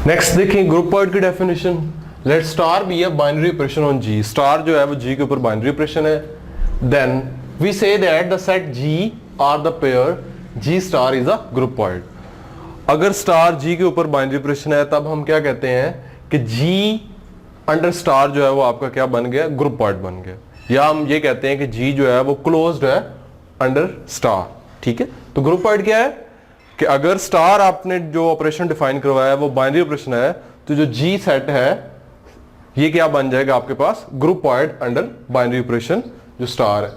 Next देखें groupoid की definition. Let star be a binary operation on G. Star जो है वो जी के ऊपर बाइनरी ऑपरेशन है। Then we say that the set G or the pair G star is a groupoid. अगर star G के ऊपर binary operation है तब हम क्या कहते हैं कि जी अंडर स्टार जो है वो आपका क्या बन गया, ग्रुप पॉइंट बन गया। या हम ये कहते हैं कि जी जो है वो क्लोज्ड है अंडर स्टार। ठीक है, तो ग्रुप पॉइंट क्या है कि अगर स्टार आपने जो ऑपरेशन डिफाइन करवाया है वो बाइनरी ऑपरेशन है, तो जो जी सेट है ये क्या बन जाएगा आपके पास, group point under binary operation जो स्टार है।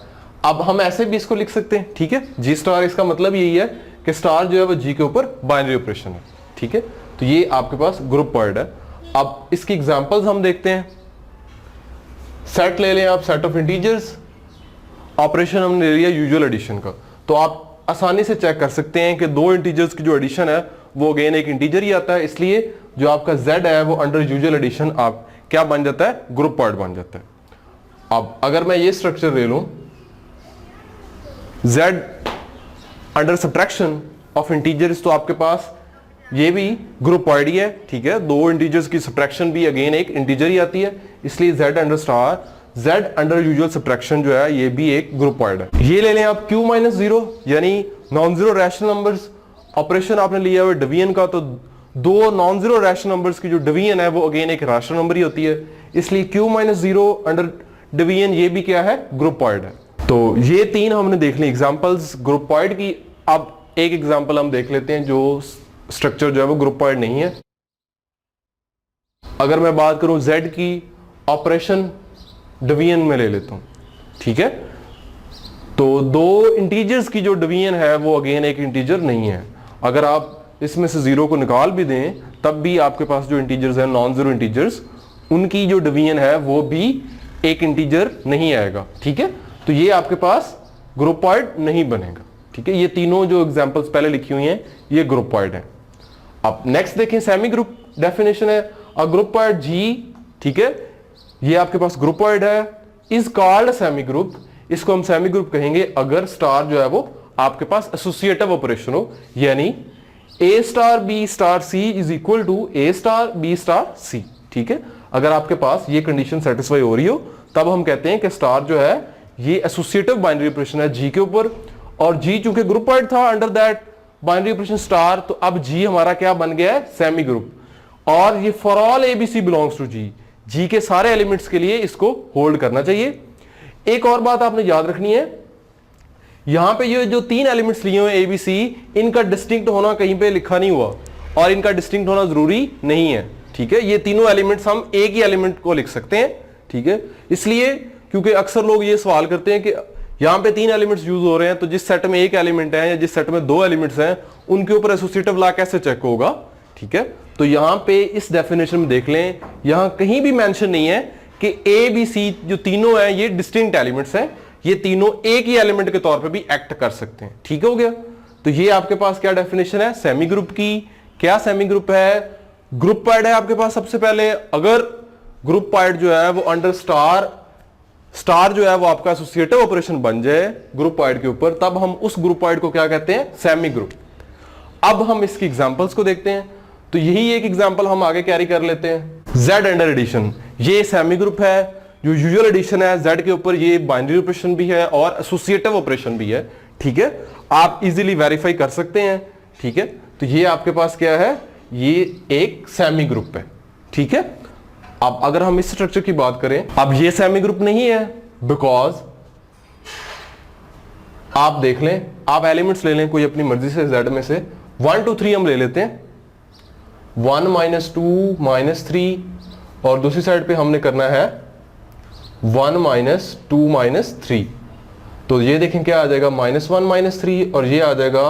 अब हम ऐसे भी इसको लिख सकते हैं। ठीक है, जी स्टार, इसका मतलब यही है कि स्टार जो है वो जी के ऊपर बाइनरी ऑपरेशन है। ठीक है, तो ये आपके पास ग्रुप पॉइंट है। अब इसकी एग्जांपल्स हम देखते हैं। सेट ले लें आप, सेट ऑफ इंटीजर्स। ऑपरेशन हमने ले लिया यूजुअल एडिशन का, तो आप आसानी से चेक कर सकते हैं कि दो इंटीजर्स की जो एडिशन है वो अगेन एक इंटीजर ही आता है, इसलिए जो आपका z है वो अंडर यूजुअल एडिशन आप क्या बन जाता है, ग्रुप पॉइंट बन जाता है। अब अगर मैं ये स्ट्रक्चर ले लूं, z under subtraction of integers, तो आपके पास ये भी ग्रुप पॉइंट ही है। ठीक है, दो इंटीजर्स की सब्ट्रैक्शन भी अगेन एक इंटीजर ही आती है, इसलिए z under star, z under usual subtraction जो है ये भी एक ग्रुप पॉइंट है। ये ले लें आप q माइनस जीरो, यानी non zero rational numbers. Operation आपने लिया हुआ डिवीजन का, तो दो नॉन जीरो रैशनल नंबर्स की जो डिवीजन है वो अगेन एक रैशनल नंबर ही होती है, इसलिए q minus zero under division ये भी क्या है, ग्रुप पॉइंट है। तो ये तीन हमने देख ली एग्जांपल्स ग्रुप पॉइंट की। अब एक एग्जांपल हम देख लेते हैं जो स्ट्रक्चर जो है वो ग्रुप पॉइंट नहीं है। अगर मैं बात करूं z की ऑपरेशन डिवीजन में ले लेता हूं। ठीक है, तो दो इंटीजर्स की जो डिवीजन है वो अगेन एक इंटीजर नहीं है। अगर आप इसमें से जीरो को निकाल भी दें तब भी आपके पास जो इंटीजर्स हैं नॉन जीरो इंटीजर्स, उनकी जो डिवीजन है वो भी एक इंटीजर नहीं आएगा। ठीक है, तो ये आपके पास ग्रुप पॉइंट नहीं बनेगा। ठीक है, ये तीनों जो एग्जांपल्स पहले लिखी हुई हैं ये ग्रुप पॉइंट है। अब नेक्स्ट देखें, सेमी ग्रुप डेफिनेशन है। अ ग्रुप पॉइंट जी, ठीक है, ये आपके पास ग्रुप पॉइंट है, इज कॉल्ड सेमी ग्रुप। इसको हम सेमी ग्रुप कहेंगे अगर स्टार जो है वो आपके पास एसोसिएटिव ऑपरेशन हो, यानी A star B star C is equal to A star B star C. ठीक है, अगर आपके पास ये कंडीशन सेटिस्फाई हो रही हो तब हम कहते हैं कि स्टार जो है ये एसोसिएटिव बाइनरी ऑपरेशन है जी के ऊपर, और जी चूंकि ग्रुप पॉइंट था under that binary operation star, तो अब जी हमारा क्या बन गया है, सेमी ग्रुप। और ये for all ABC belongs to G, G के सारे एलिमेंट्स के लिए इसको होल्ड करना चाहिए। एक और बात आपने याद रखनी है, यहां पे ये जो तीन एलिमेंट्स लिए हुए एबीसी, इनका डिस्टिंक्ट होना कहीं पे लिखा नहीं हुआ और इनका डिस्टिंक्ट होना जरूरी नहीं है। ठीक है, ये तीनों एलिमेंट्स हम एक ही एलिमेंट को लिख सकते हैं। ठीक है, इसलिए क्योंकि अक्सर लोग ये सवाल करते हैं कि यहां पे तीन एलिमेंट्स यूज हो रहे हैं, तो जिस सेट में एक एलिमेंट है या जिस सेट में दो एलिमेंट्स हैं उनके ऊपर एसोसिएटिव लॉ कैसे चेक होगा। ठीक है, तो यहां पे इस डेफिनेशन में देख लें, यहां कहीं भी मेंशन नहीं है कि ए बी सी जो तीनों हैं ये डिस्टिंक्ट एलिमेंट्स हैं, ये तीनों एक ही एलिमेंट के तौर पे भी एक्ट कर सकते हैं। ठीक हो गया, तो ये आपके पास क्या डेफिनेशन है सेमी ग्रुप की। क्या सेमी ग्रुप है, ग्रुप पॉइंट है आपके पास। सबसे पहले अगर ग्रुप पॉइंट जो है वो अंडर स्टार, स्टार जो है वो आपका एसोसिएटिव ऑपरेशन बन जाए ग्रुप पॉइंट के ऊपर, तब हम उस ग्रुप पॉइंट को क्या कहते हैं, सेमी ग्रुप। अब हम इसकी एग्जांपल्स को देखते हैं, तो यही एक एग्जांपल हम आगे कैरी कर लेते हैं। z अंडर एडिशन, ये सेमी ग्रुप है। जो यूजुअल एडिशन है z के ऊपर, ये बाइनरी ऑपरेशन भी है और एसोसिएटिव ऑपरेशन भी है। ठीक है, आप इजीली वेरीफाई कर सकते हैं। ठीक है, तो ये आपके पास क्या है, ये एक सेमी ग्रुप है। ठीक है, अब अगर हम इस स्ट्रक्चर की बात करें, अब ये सेमी ग्रुप नहीं है बिकॉज आप देख लें, आप एलिमेंट्स ले लें कोई अपनी मर्जी से z में से 1 2 3 हम ले लेते हैं, 1 माइनस 2 माइनस 3, और दूसरी साइड पे हमने करना है 1 माइनस 2 माइनस 3। तो ये देखें क्या आ जाएगा, -1 -3, और ये आ जाएगा,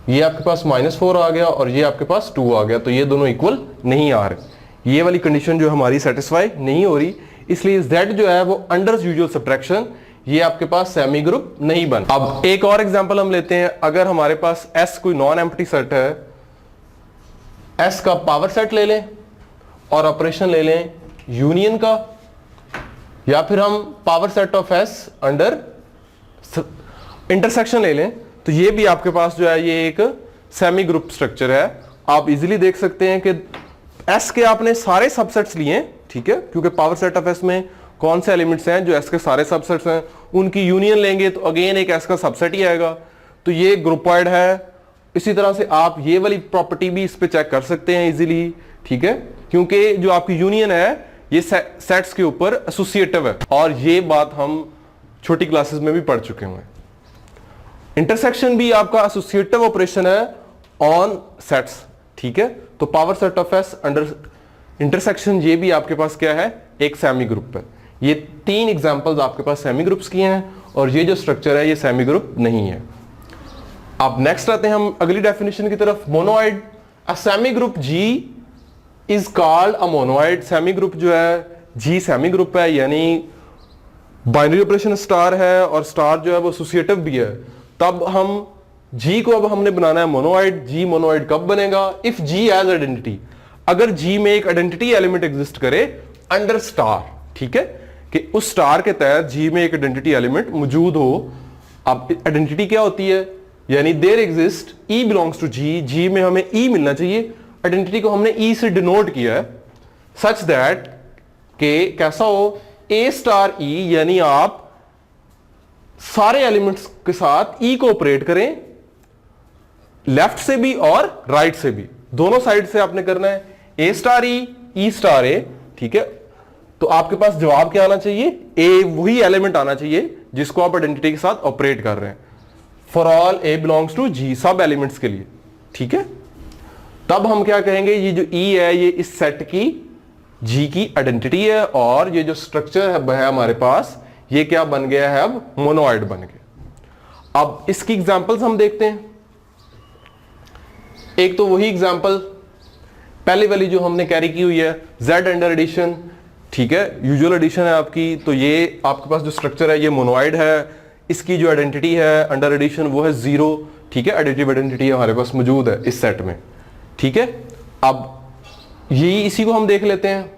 ये आपके पास -4 आ गया और ये आपके पास 2 आ गया। तो ये दोनों इक्वल नहीं आ रहे, ये वाली कंडीशन जो हमारी सेटिस्फाई नहीं हो रही, इसलिए z जो है वो अंडर यूजुअल सब्ट्रैक्शन, ये आपके पास सेमी ग्रुप नहीं बन। अब एक और एग्जांपल हम लेते हैं। अगर हमारे पास S कोई नॉन एम्प्टी सेट है, S का पावर सेट ले लें और ऑपरेशन ले लें यूनियन का, या फिर हम power set of S under intersection ले लें, तो ये भी आपके पास जो है ये एक सेमी ग्रुप स्ट्रक्चर है। आप इजीली देख सकते हैं कि S के आपने सारे सबसेट्स लिए हैं, ठीक है, क्योंकि पावर सेट ऑफ S में कौन से एलिमेंट्स हैं जो S के सारे सबसेट्स हैं, उनकी यूनियन लेंगे तो अगेन एक S का सबसेट ही आएगा, तो ये ग्रुपॉइड है। इसी तरह से आप ये वाली प्रॉपर्टी भी इस पे चेक कर सकते हैं इजीली, ठीक है, क्योंकि जो आपकी यूनियन है ये सेट्स के ऊपर एसोसिएटिव है, और ये बात हम छोटी क्लासेस में भी पढ़ चुके हैं। इंटरसेक्शन भी आपका एसोसिएटिव ऑपरेशन है ऑन सेट्स, ठीक है। तो power set of S under intersection, ये भी आपके पास क्या है, एक सेमी ग्रुप है। ये 3 एग्जांपल्स आपके पास सेमी ग्रुप्स की हैं, और ये जो स्ट्रक्चर है ये सेमी ग्रुप नहीं है। अब नेक्स्ट आते हैं हम अगली डेफिनेशन की तरफ, monoid. A semigroup G is called a monoid. Semigroup जो है जी सेमी ग्रुप है, यानी बाइनरी ऑपरेशन स्टार है और स्टार जो है वो एसोसिएटिव भी है। तब हम जी को अब हमने बनाना है मोनोइड। जी मोनोइड कब बनेगा, इफ जी एज आइडेंटिटी, अगर जी में एक आइडेंटिटी एलिमेंट एग्जिस्ट करे अंडर स्टार, ठीक है, कि उस स्टार के तहत जी में एक आइडेंटिटी एलिमेंट मौजूद हो। अब आइडेंटिटी क्या होती है, यानी there exist E belongs to G, G में हमें ई मिलना चाहिए। आइडेंटिटी को हमने ई से डिनोट किया है सच दैट के कैसा हो, ए स्टार ई, यानी आप सारे एलिमेंट्स के साथ ई को ऑपरेट करें, लेफ्ट से भी और राइट से भी, दोनों साइड से आपने करना है। ए स्टार ई स्टार ए, ठीक है। तो आपके पास जवाब क्या आना चाहिए, ए वही एलिमेंट आना चाहिए जिसको आप आइडेंटिटी के साथ ऑपरेट कर रहे हैं। For all A belongs to G, सब एलिमेंट्स के लिए, ठीक है। तब हम क्या कहेंगे, ये जो ई है ये इस सेट की जी की आइडेंटिटी है, और ये जो स्ट्रक्चर है हमारे पास, ये क्या बन गया है, अब मोनोइड बन गया। अब इसकी एग्जांपल्स हम देखते हैं। एक तो वही एग्जांपल पहली वाली जो हमने कैरी की हुई है, z अंडर एडिशन, ठीक है, यूजुअल एडिशन है आपकी, तो ये आपके पास जो स्ट्रक्चर है ये मोनोइड है। इसकी जो आइडेंटिटी है अंडर एडिशन वो है 0, ठीक है, एडिटिव आइडेंटिटी हमारे पास मौजूद है इस सेट में, ठीक है। अब यही इसी को हम देख लेते हैं,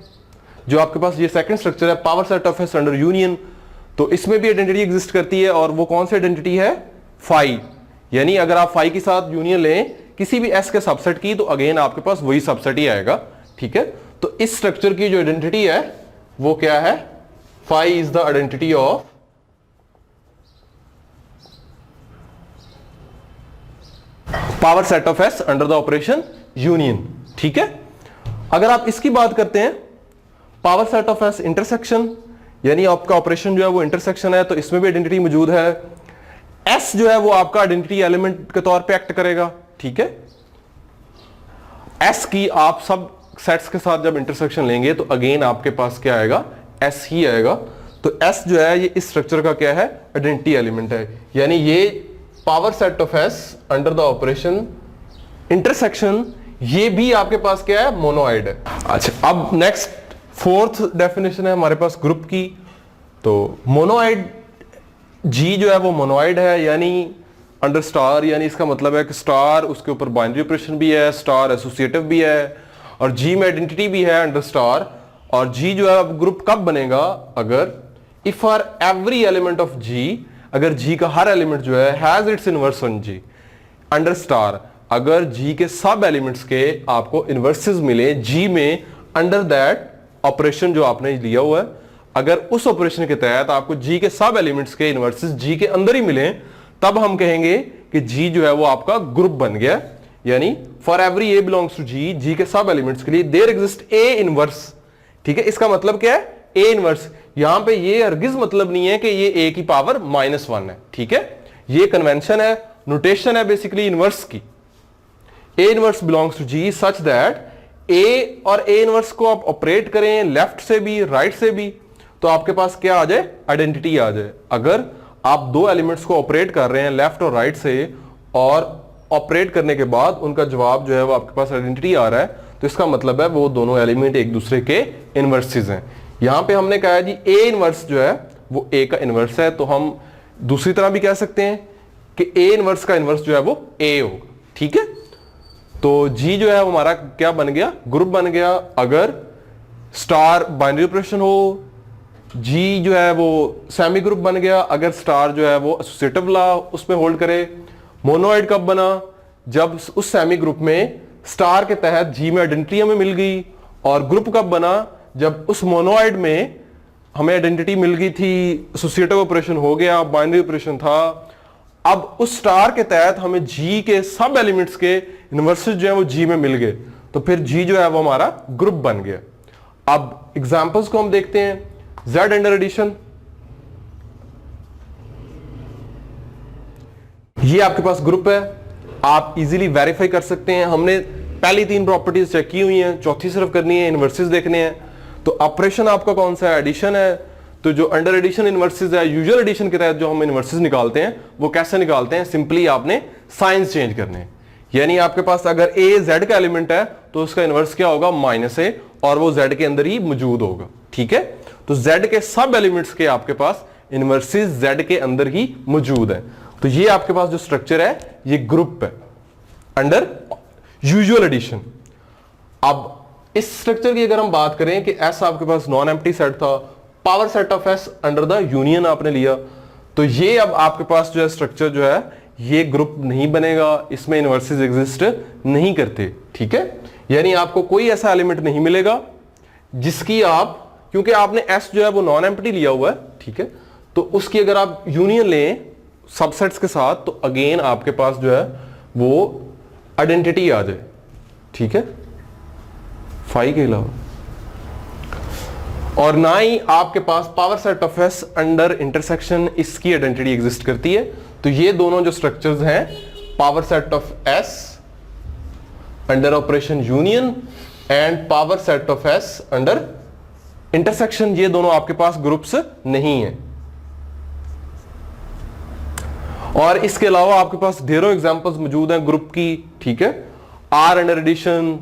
जो आपके पास ये सेकंड स्ट्रक्चर है power set of S under union. तो इसमें भी आइडेंटिटी एग्जिस्ट करती है, और वो कौन सी आइडेंटिटी है, फाई, यानी अगर आप फाई के साथ यूनियन लें किसी भी एस के सबसेट की, तो अगेन आपके पास वही सबसेट ही आएगा, ठीक है। तो इस स्ट्रक्चर की जो आइडेंटिटी है वो क्या है, phi is the identity of power set of S under the operation union, ठीक है। अगर आप इसकी बात करते हैं power set of S intersection, यानी आपका ऑपरेशन जो है वो इंटरसेक्शन है, तो इसमें भी आइडेंटिटी मौजूद है। एस जो है वो आपका आइडेंटिटी एलिमेंट के तौर पे एक्ट करेगा, ठीक है। एस की आप सब सेट्स के साथ जब इंटरसेक्शन लेंगे तो अगेन आपके पास क्या आएगा, एस ही आएगा। तो एस जो है ये इस स्ट्रक्चर का क्या है, आइडेंटिटी एलिमेंट है, यानी ये power set of S under the operation intersection, ये भी आपके पास क्या है, मोनोइड है। अच्छा, अब नेक्स्ट फोर्थ डेफिनेशन है हमारे पास ग्रुप की। तो मोनोइड जी जो है वो मोनोइड है, यानी अंडर स्टार, यानी इसका मतलब है कि स्टार उसके ऊपर बाइनरी ऑपरेशन भी है, स्टार एसोसिएटिव भी है, और जी में आइडेंटिटी भी है अंडर स्टार। और जी जो है अब ग्रुप कब बनेगा, अगर if for every element of G, अगर जी का हर एलिमेंट जो है has its inverse on G under star, अगर जी के सब एलिमेंट्स के आपको इनवर्सेस मिले जी में अंडर दैट ऑपरेशन जो आपने लिया हुआ है, अगर उस ऑपरेशन के तहत आपको जी के सब एलिमेंट्स के इनवर्सेस जी के अंदर ही मिले, तब हम कहेंगे कि जी जो है वो आपका ग्रुप बन गया। यानी for every A belongs to G, G के सब एलिमेंट्स के लिए देयर एग्जिस्ट ए इनवर्स, ठीक है। इसका मतलब क्या है, ए इनवर्स। यहां पे ये हरगिज मतलब नहीं है कि ये ए की पावर -1 है, ठीक है। ये कन्वेंशन है, नोटेशन है बेसिकली इनवर्स की। A inverse belongs to G such that A और ए इनवर्स को आप ऑपरेट करें लेफ्ट से भी राइट से भी, तो आपके पास क्या आ जाए, आइडेंटिटी आ जाए। अगर आप दो एलिमेंट्स को ऑपरेट कर रहे हैं लेफ्ट और राइट से, और ऑपरेट करने के बाद उनका जवाब जो है वो आपके पास आइडेंटिटी आ रहा है, तो इसका मतलब है वो दोनों एलिमेंट एक दूसरे के इनवर्सेस हैं। यहां पे हमने कहा जी ए इनवर्स जो है वो ए का इनवर्स है, तो हम दूसरी तरह भी कह सकते हैं कि ए इनवर्स का इनवर्स जो है वो ए होगा, ठीक है। तो जी जो है हमारा क्या बन गया, ग्रुप बन गया। अगर स्टार बाइनरी ऑपरेशन हो, जी जो है वो सेमी ग्रुप बन गया। अगर स्टार जो है वो एसोसिएटिव लॉ उसमें होल्ड करे। मोनोइड कब बना, जब उस सेमी ग्रुप में स्टार के तहत जी में आइडेंटिटी हमें मिल गई, और ग्रुप कब बना, जब उस मोनोइड में हमें आइडेंटिटी मिल गई थी, एसोसिएटिव ऑपरेशन हो गया, बाइनरी ऑपरेशन था। अब उस स्टार के तहत हमें जी के सब एलिमेंट्स के इन्वर्सेस जो है वो जी में मिल गए, तो फिर जी जो है वो हमारा ग्रुप बन गया। अब एग्जांपल्स को हम देखते हैं। जेड अंडर एडिशन, ये आपके पास ग्रुप है, आप इजीली वेरीफाई कर सकते हैं। हमने पहली 3 प्रॉपर्टीज चेक की हुई हैं, चौथी सिर्फ करनी है, इन्वर्सेस देखने हैं। तो ऑपरेशन आपका कौन सा है, एडिशन है। तो जो अंडर एडिशन इन्वर्सेस है, यूजुअल एडिशन के तहत जो हम इन्वर्सेस निकालते हैं वो कैसे निकालते हैं, सिंपली आपने साइंस चेंज करने हैं। यानी आपके पास अगर ए जेड का एलिमेंट है तो उसका इन्वर्स क्या होगा, -a, और वो जेड के अंदर ही मौजूद होगा। ठीक है, तो जेड के सब एलिमेंट्स के आपके पास इन्वर्सेस जेड के अंदर ही मौजूद है। तो ये आपके पास जो स्ट्रक्चर है ये ग्रुप है अंडर यूजुअल एडिशन। अब इस स्ट्रक्चर की अगर हम बात करें कि एस आपके पास नॉन एम्प्टी सेट था, power set of S under the union आपने लिया, तो ये अब आपके पास जो है स्ट्रक्चर जो है ये ग्रुप नहीं बनेगा, इसमें इन्वर्सेस एग्जिस्ट नहीं करते। ठीक है, यानी आपको कोई ऐसा एलिमेंट नहीं मिलेगा जिसकी आप, क्योंकि आपने एस जो है वो नॉन एम्प्टी लिया हुआ है, ठीक है, तो उसकी अगर आप यूनियन लें सबसेट्स के साथ तो अगेन आपके पास जो है वो आइडेंटिटी आ जाए। ठीक है, फाई के अलावा, और ना ही आपके पास power set of S under intersection इसकी आइडेंटिटी एग्जिस्ट करती है। तो ये दोनों जो स्ट्रक्चर्स हैं, power set of S under operation union and power set of S under intersection, ये दोनों आपके पास ग्रुप्स नहीं है। और इसके अलावा आपके पास ढेरों एग्जांपल्स मौजूद हैं ग्रुप की। ठीक है, R under addition,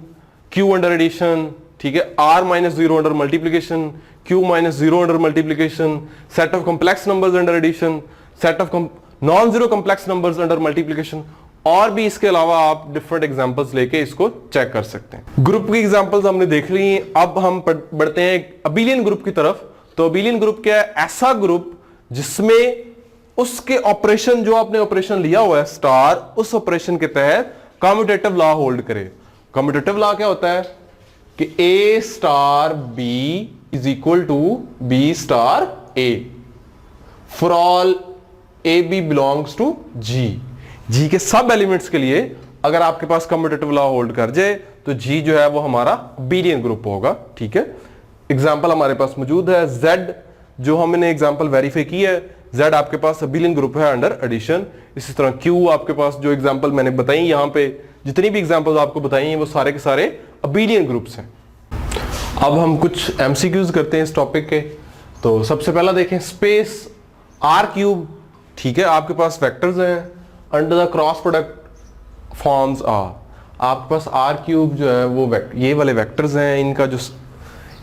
Q under addition, ठीक है, R -0 under multiplication, Q -0 under multiplication, set of complex numbers under addition, set of non zero complex numbers under multiplication, और भी इसके अलावा आप डिफरेंट एग्जांपल्स लेके इसको चेक कर सकते हैं। ग्रुप की एग्जांपल्स हमने देख ली हैं, अब हम बढ़ते हैं अबेलियन ग्रुप की तरफ। तो अबेलियन ग्रुप क्या है, ऐसा ग्रुप जिसमें उसके ऑपरेशन, जो आपने ऑपरेशन लिया हुआ है स्टार, उस ऑपरेशन के तहत कम्यूटेटिव लॉ होल्ड करे। कम्यूटेटिव लॉ क्या होता है कि A star B is equal to B star A for all AB belongs to G के सब एलिमेंट्स के लिए अगर आपके पास कम्यूटेटिव लॉ होल्ड कर जाए तो G जो है वो हमारा अबेलियन ग्रुप होगा। ठीक है, एग्जाम्पल हमारे पास मौजूद है, Z जो हमने एग्जाम्पल वेरीफाई की है, Z आपके पास अबेलियन ग्रुप है अंडर एडिशन। इसी तरह Q आपके पास जो एग्जाम्पल मैंने बताई, यहां पे जितनी भी एग्जाम्पल्स आपको बताई हैं वो सारे के सारे अबेलियन ग्रुप्स हैं। अब हम कुछ एमसीक्यूज करते हैं इस टॉपिक के। तो सबसे पहला देखें, स्पेस आर क्यूब। ठीक है, आपके पास वेक्टर्स हैं, under the cross product forms R. आपके पास आर क्यूब जो है वो ये वाले वेक्टर्स हैं, इनका जो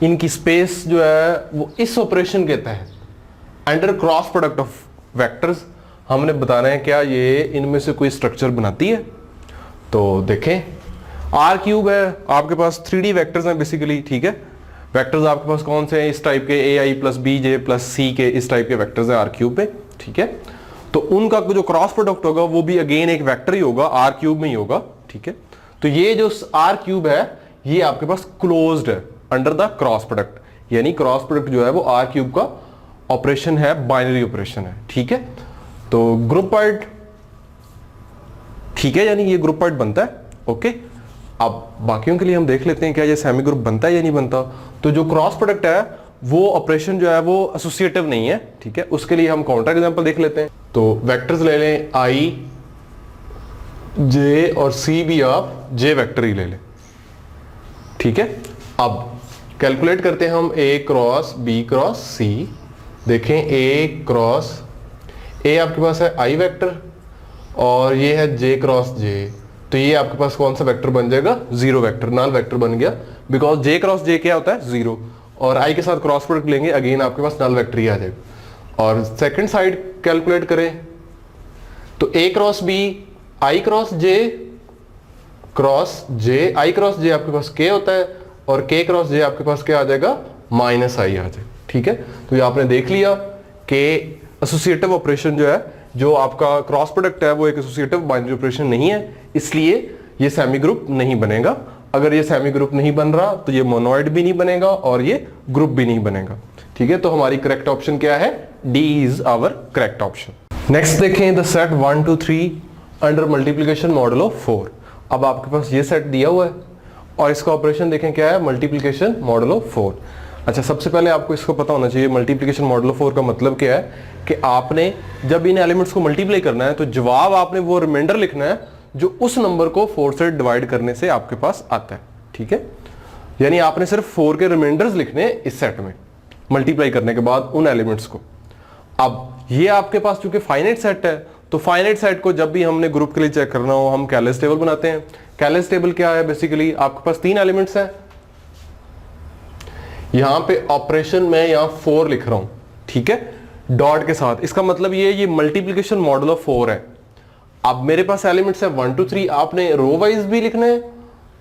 इनकी स्पेस जो है वो इस ऑपरेशन के तहत under cross product of vectors हमने बताना है क्या ये इनमें से कोई स्ट्रक्चर बनाती है। तो देखें, आर क्यूब है, आपके पास 3D वेक्टर्स हैं बेसिकली। ठीक है, वेक्टर्स आपके पास कौन से हैं, इस टाइप के AI + BJ + C के इस टाइप के वेक्टर्स हैं आर क्यूब पे। ठीक है, तो उनका जो क्रॉस प्रोडक्ट होगा वो भी अगेन एक वेक्टर ही होगा, आर क्यूब में ही होगा। ठीक है, तो ये जो आर क्यूब है ये आपके पास क्लोज्ड है अंडर द क्रॉस प्रोडक्ट, यानी क्रॉस प्रोडक्ट जो है वो आर क्यूब का ऑपरेशन है, बाइनरी ऑपरेशन है। ठीक है, तो ग्रुप पार्ट, ठीक है, यानी ये ग्रुप पार्ट बनता है। ओके, अब बाकियों के लिए हम देख लेते हैं क्या ये सेमी ग्रुप बनता है या नहीं बनता। तो जो क्रॉस प्रोडक्ट है वो ऑपरेशन जो है वो एसोसिएटिव नहीं है। ठीक है, उसके लिए हम काउंटर एग्जांपल देख लेते हैं। तो वेक्टर्स ले लें, I, J और C भी आप J वेक्टर ही ले लें। ठीक है, अब कैलकुलेट करते हैं हम A cross B cross C। देखें, A क्रॉस A आपके पास है I वेक्टर और ये है J क्रॉस J, तो ये आपके पास कौन सा वेक्टर बन जाएगा, 0 वेक्टर, नल वेक्टर बन गया, बिकॉज J क्रॉस J क्या होता है, 0, और I के साथ क्रॉस प्रोडक्ट लेंगे अगेन आपके पास नल वेक्टर ही आ जाएगा। और सेकंड साइड कैलकुलेट करें तो A cross B, I cross J cross J, I cross J आपके पास K होता है और K क्रॉस J आपके पास क्या आ जाएगा, -I आ जाएगा। ठीक है, तो ये आपने देख लिया कि एसोसिएटिव ऑपरेशन जो है, जो आपका क्रॉस प्रोडक्ट है वो एक एसोसिएटिव बाइनरी ऑपरेशन नहीं है, इसलिए ये सेमी ग्रुप नहीं बनेगा। अगर ये सेमी ग्रुप नहीं बन रहा तो ये मोनोइड भी नहीं बनेगा और ये ग्रुप भी नहीं बनेगा। ठीक है, तो हमारी करेक्ट ऑप्शन क्या है? D is our correct option. Next देखें, the set 1 2 3 under multiplication modulo 4। अब आपके पास ये सेट दिया हुआ है और इसका ऑपरेशन देखें क्या है? Multiplication modulo 4। अच्छा, सबसे पहले आपको इसको पता होना चाहिए मल्टीप्लीकेशन मॉडुलो 4 का मतलब क्या है कि आपने जब इन एलिमेंट्स को मल्टीप्लाई करना है तो जवाब आपने वो रिमाइंडर लिखना है जो उस नंबर को 4 से डिवाइड करने से आपके पास आता है। ठीक है, यानी आपने सिर्फ 4 के रिमाइंडर्स लिखने हैं इस सेट में मल्टीप्लाई करने के बाद उन एलिमेंट्स को। अब ये आपके पास चूंकि फाइनाइट सेट है तो फाइनाइट सेट को जब भी हमने ग्रुप के लिए चेक करना हो हम कैलेस टेबल बनाते हैं। कैलेस टेबल क्या है? बेसिकली आपके पास 3 एलिमेंट्स हैं, यहां पे ऑपरेशन में यहां 4 लिख रहा हूं, ठीक है, डॉट के साथ। इसका मतलब ये मल्टीप्लीकेशन मॉडुलो 4 है। अब मेरे पास एलिमेंट्स है 1 2 3, आपने रो वाइज भी लिखना है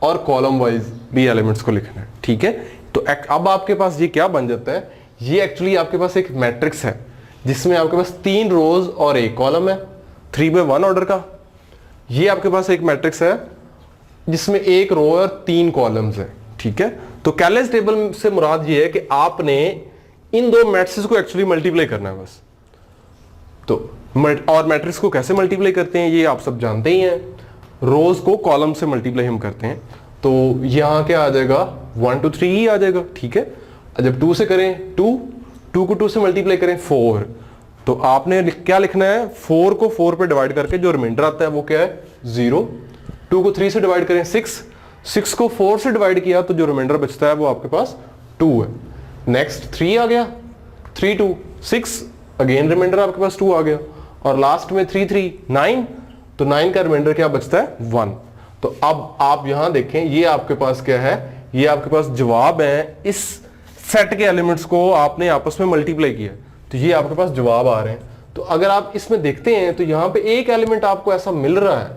और कॉलम वाइज भी एलिमेंट्स को लिखना है। ठीक है, तो अब आपके पास ये क्या बन जाता है? ये एक्चुअली आपके पास एक मैट्रिक्स है जिसमें आपके पास 3 रोज और 1 कॉलम है, 3/1 ऑर्डर का। ये आपके पास एक मैट्रिक्स है जिसमें 1 रो और 3 कॉलम्स है। ठीक है, तो कैलेस टेबल से मुराद ये है कि आपने इन 2 मैट्रिक्स को एक्चुअली मल्टीप्लाई करना है बस। तो और मैट्रिक्स को कैसे मल्टीप्लाई करते हैं ये आप सब जानते ही हैं, रोज को कॉलम से मल्टीप्लाई हम करते हैं। तो यहां क्या आ जाएगा? 1 2 3 ही आ जाएगा। ठीक है, जब 2 से करें 2 को 2 से मल्टीप्लाई करें 4, तो आपने क्या लिखना है? 4 को 4 पे डिवाइड करके जो रिमाइंडर आता है वो क्या है? 0। 2 को 3 से डिवाइड करें 6 को 4 से डिवाइड किया तो जो रिमाइंडर बचता है वो आपके पास 2 है। नेक्स्ट 3 आ गया, 3 2 6, अगेन रिमाइंडर आपके पास 2 आ गया। और लास्ट में 3 3 9, तो 9 का रिमाइंडर क्या बचता है? 1। तो अब आप यहां देखें, ये आपके पास क्या है? ये आपके पास जवाब है। इस सेट के एलिमेंट्स को आपने आपस में मल्टीप्लाई किया तो ये आपके पास जवाब आ रहे हैं। तो अगर आप इसमें देखते हैं तो यहां पे एक एलिमेंट आपको ऐसा मिल रहा है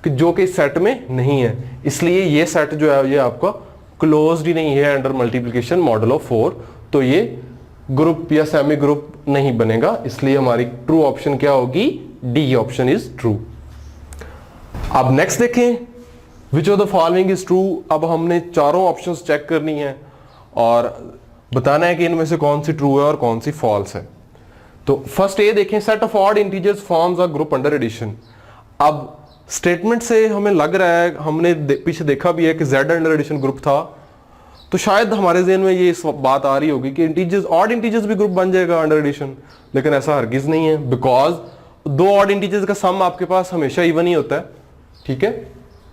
कि जो कि सेट में नहीं है, इसलिए ये सेट जो है ये आपका क्लोज्ड ही नहीं है अंडर मल्टीप्लिकेशन मॉडुलो 4। तो ये ग्रुप या सेमी ग्रुप नहीं बनेगा, इसलिए हमारी ट्रू ऑप्शन क्या होगी? D option is true. अब नेक्स्ट देखें, विच of the following is true. अब हमने चारों ऑप्शंस चेक करनी है और बताना है कि इनमें से कौन सी ट्रू है और कौन सी फॉल्स है। तो फर्स्ट ये देखें, set of odd integers forms a group under addition. अब स्टेटमेंट से हमें लग रहा है, हमने पीछे देखा भी है कि z अंडर एडिशन ग्रुप था, तो शायद हमारे ज़हन में ये बात आ रही होगी कि इंटीजर्स, ऑड इंटीजर्स भी ग्रुप बन जाएगा अंडर एडिशन, लेकिन ऐसा हरगिज नहीं है, बिकॉज 2 ऑड इंटीजर्स का सम आपके पास हमेशा इवन ही होता है। ठीक है,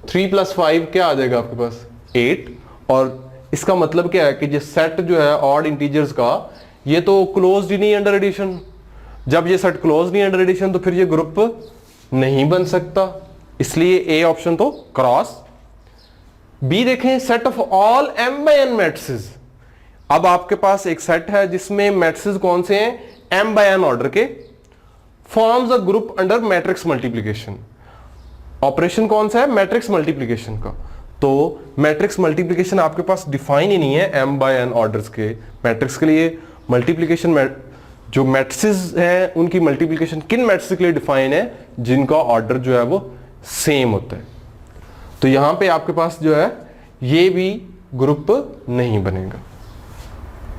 3 + 5 क्या आ जाएगा आपके पास? 8। और इसका मतलब क्या है कि ये सेट जो है ऑड इंटीजर्स का, ये तो क्लोज्ड ही नहीं अंडर एडिशन। जब ये सेट क्लोज नहीं अंडर एडिशन तो फिर ये ग्रुप नहीं बन सकता, इसलिए ए ऑप्शन तो क्रॉस। बी देखें, set of all m/n matrices. अब आपके पास एक सेट है जिसमें मैट्रिसेस कौन से हैं? m/n ऑर्डर के, forms a group under matrix multiplication. Operation कौन सा है? मैट्रिक्स मल्टीप्लिकेशन का। तो मैट्रिक्स मल्टीप्लिकेशन आपके पास डिफाइन ही नहीं है m/n ऑर्डर्स के मैट्रिक्स के लिए। मल्टीप्लिकेशन जो मैट्रिसेस हैं उनकी मल्टीप्लिकेशन किन मैट्रिक्स के लिए डिफाइन है? जिनका ऑर्डर जो है वो सेम होता है। तो यहां पे आपके पास जो है ये भी ग्रुप नहीं बनेगा।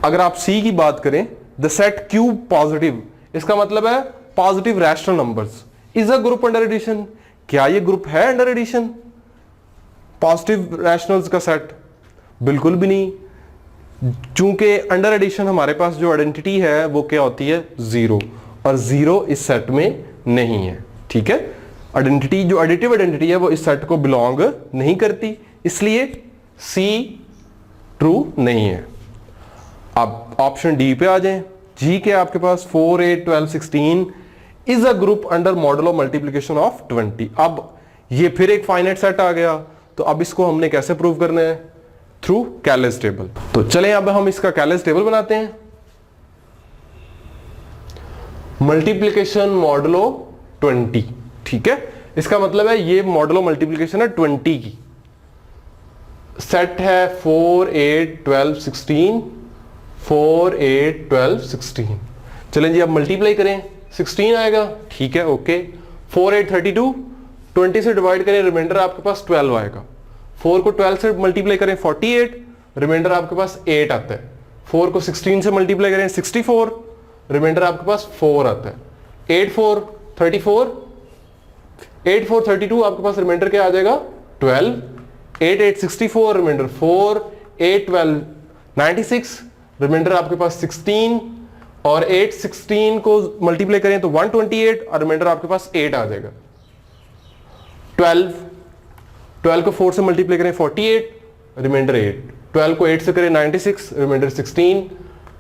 अगर आप सी की बात करें, द सेट Q पॉजिटिव, इसका मतलब है positive rational numbers is a group under addition. क्या ये ग्रुप है अंडर एडिशन? पॉजिटिव रैशनल्स का सेट बिल्कुल भी नहीं, चूंकि अंडर एडिशन हमारे पास जो आइडेंटिटी है वो क्या होती है? 0, और 0 इस सेट में नहीं है। ठीक है, आइडेंटिटी जो एडिटिव आइडेंटिटी है वो इस सेट को बिलोंग नहीं करती, इसलिए सी ट्रू नहीं है। अब ऑप्शन डी पे आ जाएं। जी के आपके पास 4 8 12 16 is a group under modulo multiplication of 20। अब ये फिर एक फाइनाइट सेट आ गया, तो अब इसको हमने कैसे प्रूव करना है? Through Cayley's table. तो चलें अब हम इसका कैलेस टेबल बनाते हैं। मल्टीप्लिकेशन मॉडुलो 20, ठीक है, इसका मतलब है ये मॉडुलो मल्टीप्लिकेशन है 20 की। सेट है 4 8 12 16, 4 8 12 16। चलें जी अब मल्टीप्लाई करें, 16 आएगा, ठीक है, ओके। 4 8 32, 20 से डिवाइड करें, रिमाइंडर आपके पास 12 आएगा। 4 को 12 से मल्टीप्लाई करें 48, रिमाइंडर आपके पास 8 आता है। 4 को 16 से मल्टीप्लाई करें 64, रिमाइंडर आपके पास 4 आता है। 8 4 34, 8 4 32, आपके पास रिमाइंडर क्या आ जाएगा 12। 8 8 64, रिमाइंडर 4। 8 12 96, रिमाइंडर आपके पास 16, और 8 16 को मल्टीप्लाई करें तो 128, और रिमाइंडर आपके पास 8 आ जाएगा। 12 को 4 से मल्टीप्लाई करें 48, रिमाइंडर 8। 12 को 8 से करें 96, रिमाइंडर 16।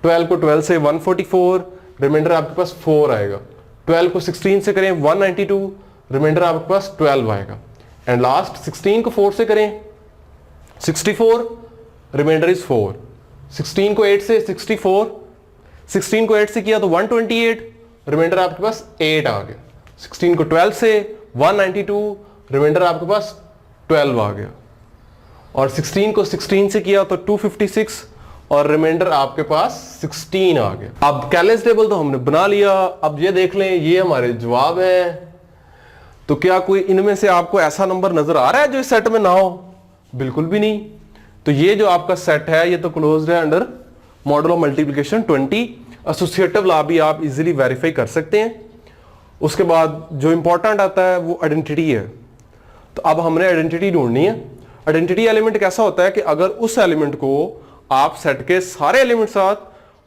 12 को 12 से 144, रिमाइंडर आपके पास 4 आएगा। 12 को 16 से करें 192, रिमाइंडर आपके पास 12 आएगा। एंड लास्ट 16 को 4 से करें 64, रिमाइंडर इज 4। 16 को 8 से 64, 16 को 8 से किया तो 128, रिमाइंडर आपके पास 8 आ गया। 16 को 12 से 192, रिमाइंडर आपके पास 12 आ गया। और 16 को 16 से किया तो 256, और रिमाइंडर आपके पास 16 आ गया। अब कैलेज टेबल तो हमने बना लिया। अब ये देख लें, ये हमारे जवाब हैं। तो क्या कोई इनमें से आपको ऐसा नंबर नजर आ रहा है जो इस सेट में ना हो? बिल्कुल भी नहीं। तो ये जो आपका सेट है ये तो क्लोज्ड है under model of multiplication 20। Associative law भी आप इजीली वेरीफाई कर सकते हैं। उसके बाद जो इंपॉर्टेंट आता है वो आइडेंटिटी है। तो अब हमने आइडेंटिटी ढूंढनी है। आइडेंटिटी एलिमेंट कैसा होता है कि अगर उस एलिमेंट को आप सेट के सारे एलिमेंट साथ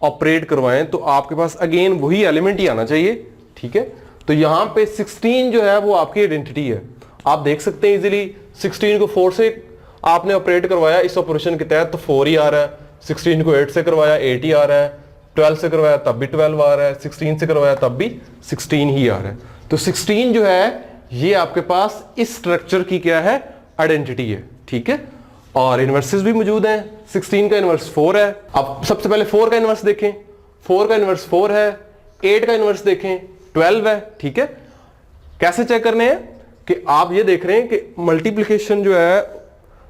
ऑपरेट करवाएं तो आपके पास अगेन वही एलिमेंट ही आना चाहिए। ठीक है, तो यहां पे 16 जो है वो आपकी आइडेंटिटी है। आप देख सकते हैं इजीली 16 को 4 से आपने ऑपरेट करवाया इस ऑपरेशन के तहत तो 4 ही आ रहा है। 16 को 8 से करवाया 8 ही आ रहा है। 12 से करवाया तब भी 12 आ रहा है। 16 से करवाया तब भी 16 ही आ रहा है। तो 16 जो है ये आपके पास इस स्ट्रक्चर की क्या है, आइडेंटिटी है। ठीक है, और इनवर्सेस भी मौजूद हैं। 16 का इनवर्स 4 है। अब सबसे पहले 4 का इनवर्स देखें। 4 का इनवर्स 4 है। 8 का इनवर्स देखें 12 है। ठीक है, कैसे चेक करने हैं कि आप ये देख रहे हैं कि मल्टीप्लिकेशन जो है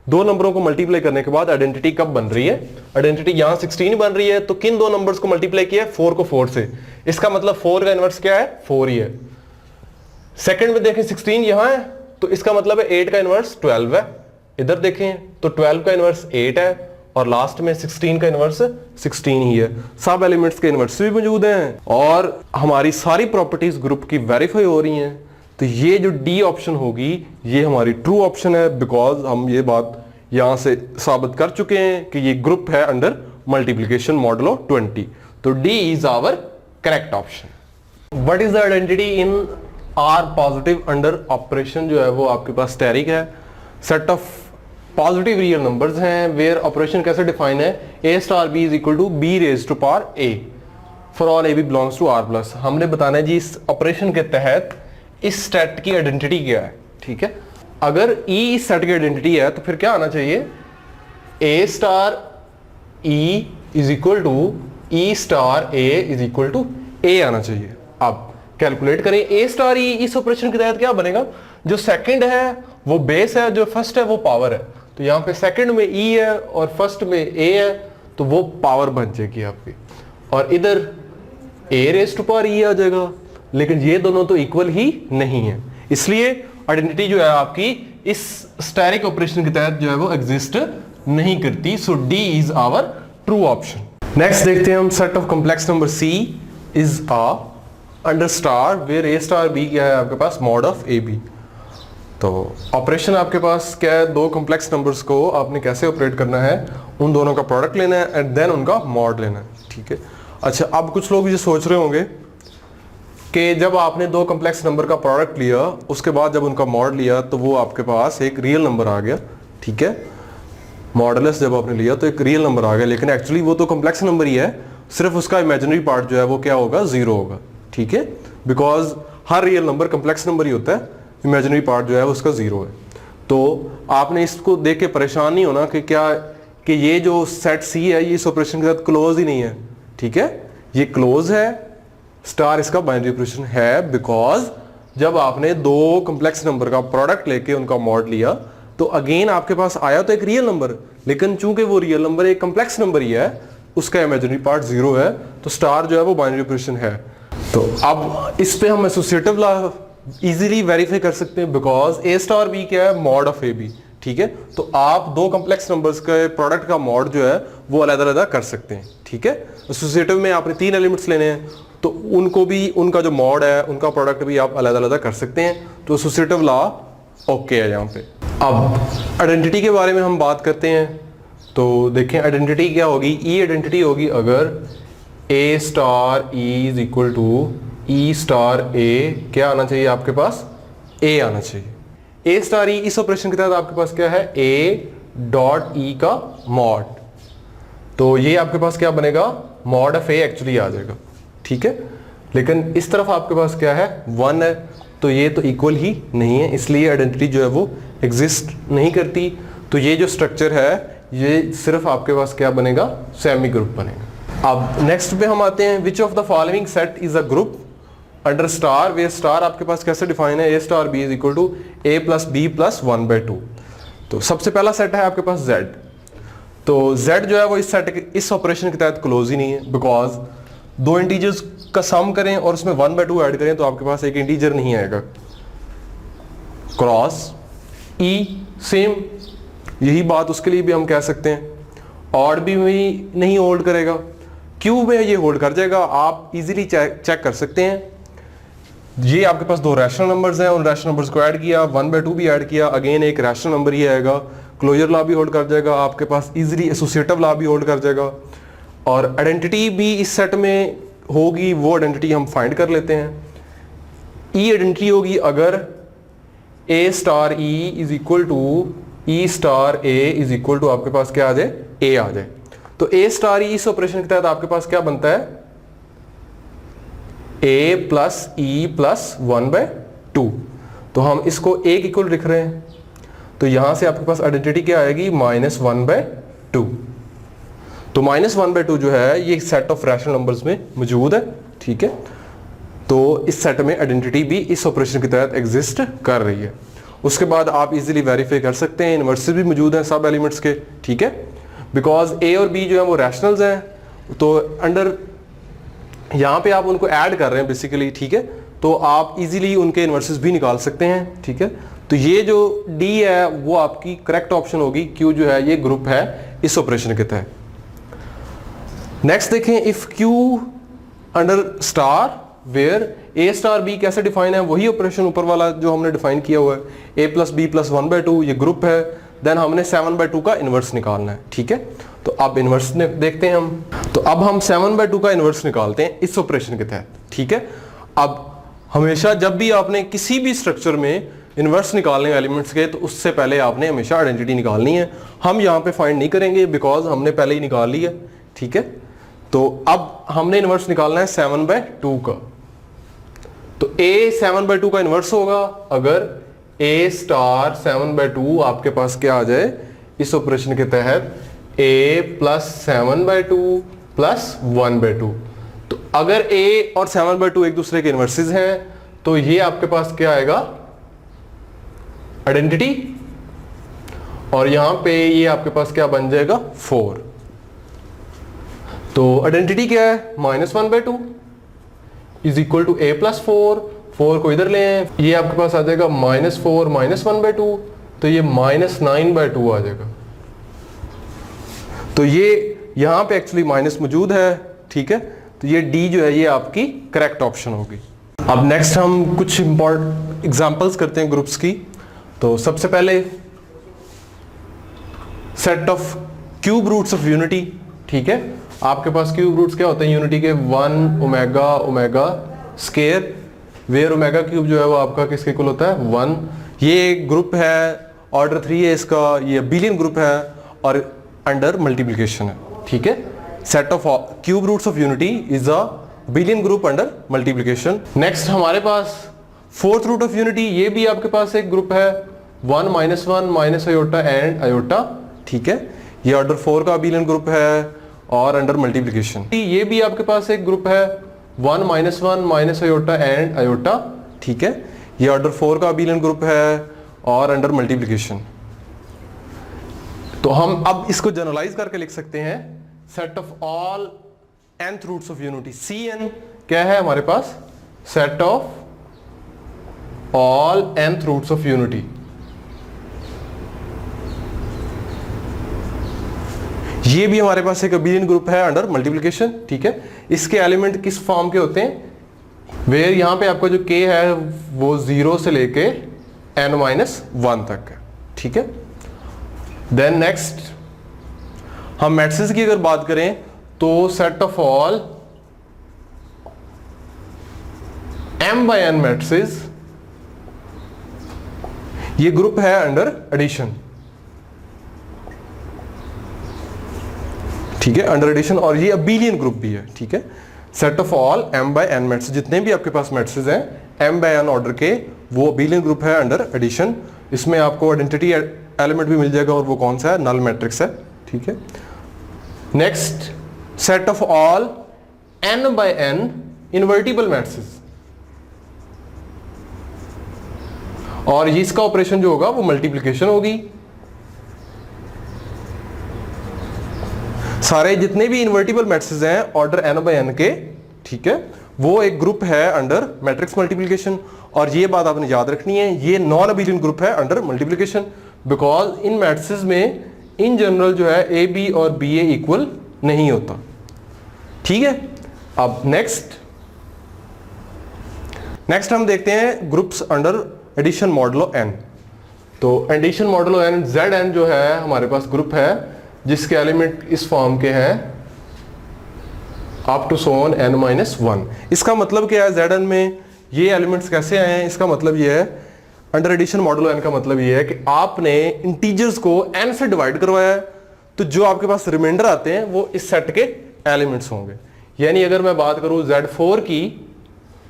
दो नंबरों को मल्टीप्लाई करने के बाद आइडेंटिटी कब बन रही है। आइडेंटिटी यहां 16 बन रही है तो किन दो नंबर्स को मल्टीप्लाई किया है, 4 को 4 से। इसका मतलब 4 का इनवर्स क्या है, 4 ही है। सेकंड में देखें 16 यहां है तो इसका मतलब है 8 का इनवर्स 12 है। इधर देखें तो 12 का इनवर्स 8 है, और लास्ट में 16 का इनवर्स 16 ही है। सब एलिमेंट्स के इनवर्स भी मौजूद हैं और हमारी सारी प्रॉपर्टीज ग्रुप की वेरीफाई हो रही हैं। तो ये जो डी ऑप्शन होगी ये हमारी ट्रू ऑप्शन है, बिकॉज हम ये बात यहां से साबित कर चुके हैं कि ये ग्रुप है अंडर मल्टीप्लिकेशन मॉडल ऑफ 20। तो D is our correct option. What is the identity in R positive under operation जो है वो आपके पास स्टेरिक है। Set of positive real numbers हैं वेयर ऑपरेशन कैसे डिफाइन है, a star b is equal to b raise to power a for all a b belongs to r plus. हमने बताना है जी इस ऑपरेशन के तहत इस सेट की आइडेंटिटी क्या है। ठीक है, अगर e इस सेट की आइडेंटिटी है तो फिर क्या आना चाहिए, a star e is equal to e star a is equal to a आना चाहिए। अब कैलकुलेट करें a स्टार e, इस ऑपरेशन के तहत क्या बनेगा, जो सेकंड है वो बेस है, जो फर्स्ट है वो पावर है। तो यहां पे सेकंड में e है और फर्स्ट में a है तो वो पावर बन जाएगी आपकी, और इधर a raise to power e आ जाएगा। लेकिन ये दोनों तो इक्वल ही नहीं है, इसलिए आइडेंटिटी जो है आपकी इस स्टेरिक ऑपरेशन के तहत जो है वो एग्जिस्ट नहीं करती। So D is our true option. Next देखते हैं हम set of complex number c is a under star where a star b क्या है आपके पास, मॉड ऑफ a b। तो ऑपरेशन आपके पास क्या है, दो कॉम्प्लेक्स नंबर्स को आपने कैसे ऑपरेट करना है, उन दोनों का प्रोडक्ट लेना है एंड देन उनका मॉड लेना है। ठीक है, अच्छा अब कुछ लोग ये सोच रहे होंगे कि जब आपने दो कॉम्प्लेक्स नंबर का प्रोडक्ट लिया उसके बाद जब उनका मॉड लिया तो वो आपके पास एक रियल नंबर आ गया। ठीक है, मॉडलेस जब आपने लिया तो एक रियल नंबर आ गया, लेकिन एक्चुअली वो तो कॉम्प्लेक्स नंबर ही है, सिर्फ उसका इमेजिनरी पार्ट जो है वो क्या होगा, जीरो होगा। ठीक है, बिकॉज हर रियल नंबर कॉम्प्लेक्स नंबर ही होता है, इमेजिनरी पार्ट जो है उसका जीरो है। तो आपने इसको देख के परेशान नहीं होना कि क्या कि ये जो सेट सी है ये इस ऑपरेशन के साथ क्लोज ही नहीं है। ठीक है, ये क्लोज है, स्टार इसका बाइनरी ऑपरेशन है, बिकॉज जब आपने दो कॉम्प्लेक्स नंबर का प्रोडक्ट लेके उनका मॉड लिया तो अगेन आपके पास आया तो एक रियल नंबर, लेकिन चूंकि वो रियल नंबर एक कॉम्प्लेक्स नंबर ही है, उसका इमेजिनरी पार्ट जीरो है, तो स्टार जो है वो बाइनरी ऑपरेशन है। तो अब इस पे हम एसोसिएटिव लॉ इजीली वेरीफाई कर सकते हैं बिकॉज ए स्टार बी क्या है, मॉड ऑफ ए बी, ठीक है। तो आप दो कॉम्प्लेक्स नंबर्स के प्रोडक्ट का मॉड जो है वो अलग अलग कर सकते हैं, ठीक है। एसोसिएटिव में आपने 3 एलिमेंट्स लेने हैं तो उनको भी, उनका जो मॉड है उनका प्रोडक्ट भी आप अलग अलग कर सकते हैं। तो एसोसिएटिव लॉ ओके है यहाँ पे। अब आइडेंटिटी के बारे में हम बात करते हैं। तो देखें आइडेंटिटी क्या होगी, ई आइडेंटिटी होगी अगर A star E is equal to E star A, क्या आना चाहिए आपके पास, ए आना चाहिए। ए स्टार ई इस ऑपरेशन के तहत आपके पास क्या है, ए डॉट ई का मॉड। तो ये आपके पास क्या बनेगा, मॉड ऑफ ए एक्चुअली आ जाएगा, ठीक है। लेकिन इस तरफ आपके पास क्या है, 1 है, तो ये तो इक्वल ही नहीं है, इसलिए आइडेंटिटी जो है वो एग्जिस्ट नहीं करती। तो ये जो स्ट्रक्चर है ये सिर्फ आपके पास क्या बनेगा, सेमी ग्रुप बनेगा। अब नेक्स्ट पे हम आते हैं, which of the following set is a group under star where star आपके पास कैसे डिफाइन है, A star B is equal to A plus B plus 1/2। तो सबसे पहला सेट है आपके पास Z। तो Z जो है वो इस सेट के, इस ऑपरेशन के तहत क्लोज ही नहीं है बिकॉज दो इंटीजर्स का सम करें और उसमें 1/2 ऐड करें तो आपके पास एक इंटीजर नहीं आएगा। क्रॉस E सेम, यही बात उसके लिए भी हम कह सकते हैं। ऑड भी नहीं होल्ड करेगा, क्यू में ये होल्ड कर जाएगा। आप इजीली चेक कर सकते हैं। ये आपके पास दो रैशनल नंबर्स हैं, उन रैशनल नंबर्स को ऐड किया, 1/2 भी ऐड किया, अगेन एक रैशनल नंबर ही आएगा। क्लोजर लॉ भी होल्ड कर जाएगा, आपके पास इजीली एसोसिएटिव लॉ भी होल्ड कर जाएगा। और आइडेंटिटी भी इस सेट में होगी, वो आइडेंटिटी हम फाइंड कर लेते हैं। ई आइडेंटिटी होगी अगर A star E is equal to E star A is equal to आपके पास क्या आ जाए, ए आ जाए। तो ए स्टार ई इस ऑपरेशन के तहत आपके पास क्या बनता है, ए प्लस ई प्लस 1/2। तो हम इसको ए के इक्वल लिख रहे हैं, तो यहां से आपके पास आइडेंटिटी क्या आएगी, -1/2। तो -1/2 जो है ये सेट ऑफ रैशनल नंबर्स में मौजूद है, ठीक है। तो इस सेट में आइडेंटिटी भी इस ऑपरेशन के तहत एग्जिस्ट कर रही है। उसके बाद आप इजीली वेरीफाई कर सकते हैं, इनवर्सेस भी मौजूद हैं सब एलिमेंट्स के, ठीक है। बिकॉज ए और बी जो है वो रैशनल्स हैं, तो अंडर यहाँ पे आप उनको ऐड कर रहे हैं बेसिकली, ठीक है। तो आप इजीली उनके इनवर्सेस भी निकाल सकते हैं, ठीक है। तो ये जो डी है वो आपकी करेक्ट ऑप्शन होगी, क्यू जो है ये ग्रुप है इस ऑपरेशन के तहत। नेक्स्ट देखें, if Q under star where A star B कैसे डिफाइन है, वही ऑपरेशन ऊपर वाला जो हमने डिफाइन किया हुआ है, ए प्लस बी प्लस 1/2 ये ग्रुप है। देन हमने 7/2 का इनवर्स निकालना है, ठीक है। तो अब इनवर्स देखते हैं हम। तो अब हम 7/2 का इनवर्स निकालते हैं इस ऑपरेशन के तहत, ठीक है। अब हमेशा जब भी आपने किसी भी स्ट्रक्चर में इनवर्स निकालने एलिमेंट्स के, तो उससे पहले आपने हमेशा आइडेंटिटी निकालनी है। हम यहाँ पे फाइंड नहीं करेंगे बिकॉज हमने पहले ही निकाल लिया, ठीक है। तो अब हमने इनवर्स निकालना है 7/2 का। तो A 7/2 का इनवर्स होगा अगर A स्टार 7/2 आपके पास क्या आ जाए इस ऑपरेशन के तहत, A प्लस 7/2 प्लस 1/2। तो अगर A और 7/2 एक दूसरे के इनवर्सेस हैं तो ये आपके पास क्या आएगा, आइडेंटिटी। और यहां पे ये आपके पास क्या बन जाएगा, 4। तो आइडेंटिटी क्या है, -1/2 is equal to A plus 4 को इधर ले आए, ये आपके पास आ जाएगा -4 -1/2, तो ये -9/2 आ जाएगा। तो ये यहां पे एक्चुअली माइनस मौजूद है, ठीक है। तो ये डी जो है ये आपकी करेक्ट ऑप्शन होगी। अब नेक्स्ट हम कुछ इंपॉर्टेंट एग्जांपल्स करते हैं ग्रुप्स की। तो सबसे पहले set of cube roots of unity, ठीक है। आपके पास क्यूब रूट्स क्या होते हैं यूनिटी के, 1 omega omega square, where omega cube जो है वो आपका किसके इक्वल होता है, 1। ये ग्रुप है, ऑर्डर 3 है इसका, ये बिलियन ग्रुप है और अंडर मल्टीप्लिकेशन है, ठीक है। Set of cube roots of unity is abelian group under multiplication. Next हमारे पास फोर्थ रूट ऑफ यूनिटी, ये भी आपके पास एक ग्रुप है, 1 -1 माइनस अयोटा एंड अयोटा, ठीक है। ये ऑर्डर 4 का बिलियन ग्रुप है और अंडर मल्टीप्लिकेशन। ये भी आपके पास एक ग्रुप है, 1 -1 माइनस अयोटा एंड अयोटा, ठीक है। ये ऑर्डर 4 का बिलियन ग्रुप है और अंडर मल्टीप्लिकेशन। तो हम अब इसको जनरलाइज करके लिख सकते हैं, set of all nth roots of unity, Cn क्या है हमारे पास, set of all nth roots of unity. ये भी हमारे पास एक अबेलियन ग्रुप है अंडर मल्टीप्लिकेशन, ठीक है। इसके एलिमेंट किस फॉर्म के होते हैं, वेयर यहां पे आपका जो k है वो 0 से लेके n-1 तक है, ठीक है। देन नेक्स्ट हम मैट्रिसेस की अगर बात करें तो set of all m/n matrices, ये ग्रुप है अंडर एडिशन, ठीक है, अंडर एडिशन, और ये अबेलियन ग्रुप भी है, ठीक है। Set of all m/n matrices, जितने भी आपके पास मैट्रिसेस हैं m/n ऑर्डर के, वो अबेलियन ग्रुप है अंडर एडिशन। इसमें आपको आइडेंटिटी एलिमेंट भी मिल जाएगा, और वो कौन सा है, नल मैट्रिक्स है, ठीक है। Next set of all n/n invertible matrices, और इसका ऑपरेशन जो होगा वो मल्टीप्लिकेशन होगी। सारे जितने भी इन्वर्टिबल मैट्रिसेस हैं ऑर्डर n/n के, ठीक है, वो एक ग्रुप है अंडर मैट्रिक्स मल्टीप्लिकेशन। और ये बात आपने याद रखनी है, ये नॉन अबेलियन ग्रुप है under multiplication, because in matrices में इन जनरल जो है ए बी और बी ए इक्वल नहीं होता, ठीक है। अब नेक्स्ट हम देखते हैं groups under addition modulo n। तो एडिशन मॉडुलो n, Zn जो है हमारे पास ग्रुप है जिसके एलिमेंट इस फॉर्म के हैं अप टू सोन n-1। इसका मतलब क्या है, Zn में ये एलिमेंट्स कैसे आए हैं, इसका मतलब ये है अंडर एडिशन मॉडुलो n का मतलब ये है कि आपने इंटीजर्स को n से डिवाइड करवाया है, तो जो आपके पास रिमाइंडर आते हैं वो इस सेट के एलिमेंट्स होंगे। यानी अगर मैं बात करूं Z4 की,